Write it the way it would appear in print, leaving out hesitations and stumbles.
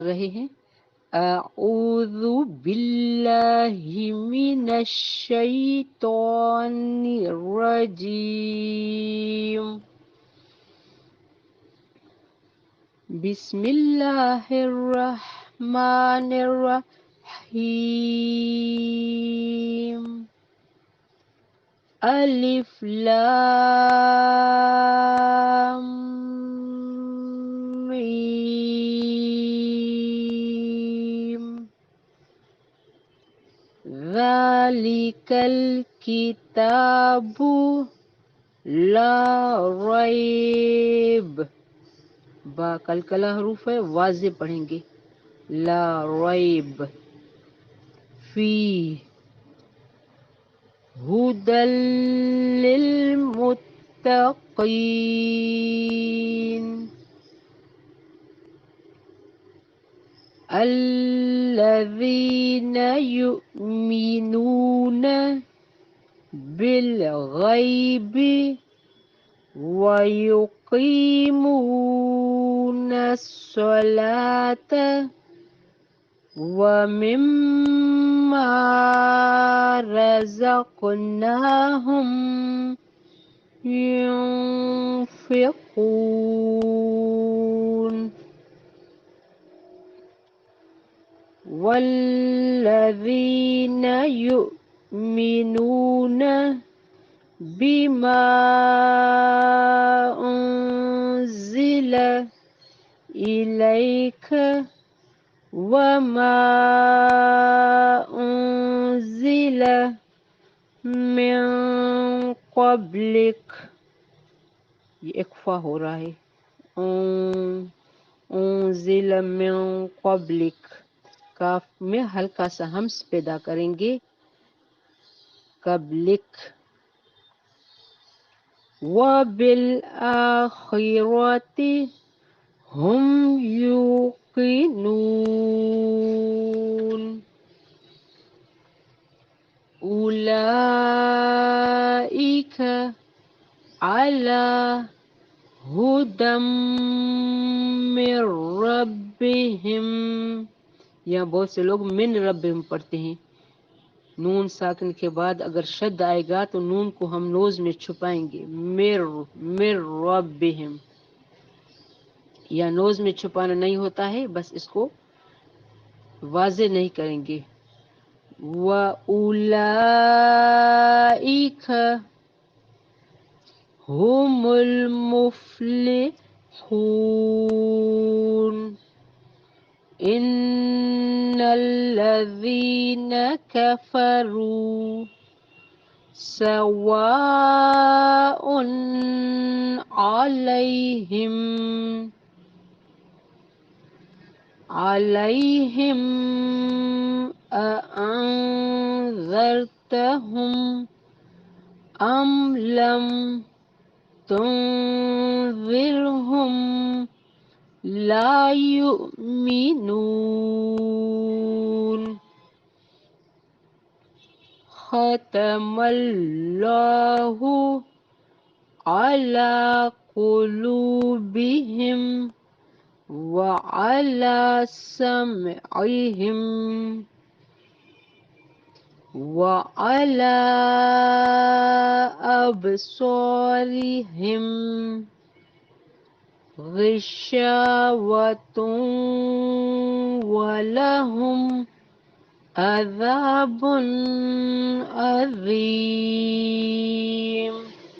رہے ہیں اعوذ باللہ من الشیطان الرجیم بسم اللہ الرحمن الرحیم الف لام میم ذالک الکتاب لا ریب با کلکلہ حروف ہے، واضح پڑھیں گے، لا ریب فی ہدی للمتقین الذین یؤمنون بالغیب وَيُقِيمُونَ الصَّلَاةَ وَمِمَّا رَزَقْنَاهُمْ يُنْفِقُونَ وَالَّذِينَ يُؤْمِنُونَ بما أنزل إليك وما أنزل من قبلك، یہ اکفا ہو رہا ہے، انزل من قبلک، کاف میں ہلکا سا ہمس پیدا کریں گے، قبلک، وَبِالْآخِرَةِ هُمْ يُوقِنُونَ أُولَئِكَ عَلَى هُدًى مِّن رَّبِّهِمْ، یہاں بہت سے لوگ من ربہم پڑھتے ہیں، نون ساکن کے بعد اگر شد آئے گا تو نون کو ہم نوز میں چھپائیں گے، مر ربہم، یا نوز میں چھپانا نہیں ہوتا ہے، بس اس کو واضح نہیں کریں گے، وَأُولَئِكَ هُمُ الْمُفْلِحُونَ إِنَّ الَّذِينَ كَفَرُوا سَوَاءٌ عَلَيْهِمْ أَأَنذَرْتَهُمْ أَمْ لَمْ تُنذِرْهُمْ لَا يُؤْمِنُونَ ختم اللہ علی قلوبہم وعلی سمعہم وعلی ابصارہم غشاوۃ ولہم عذاب عظیم۔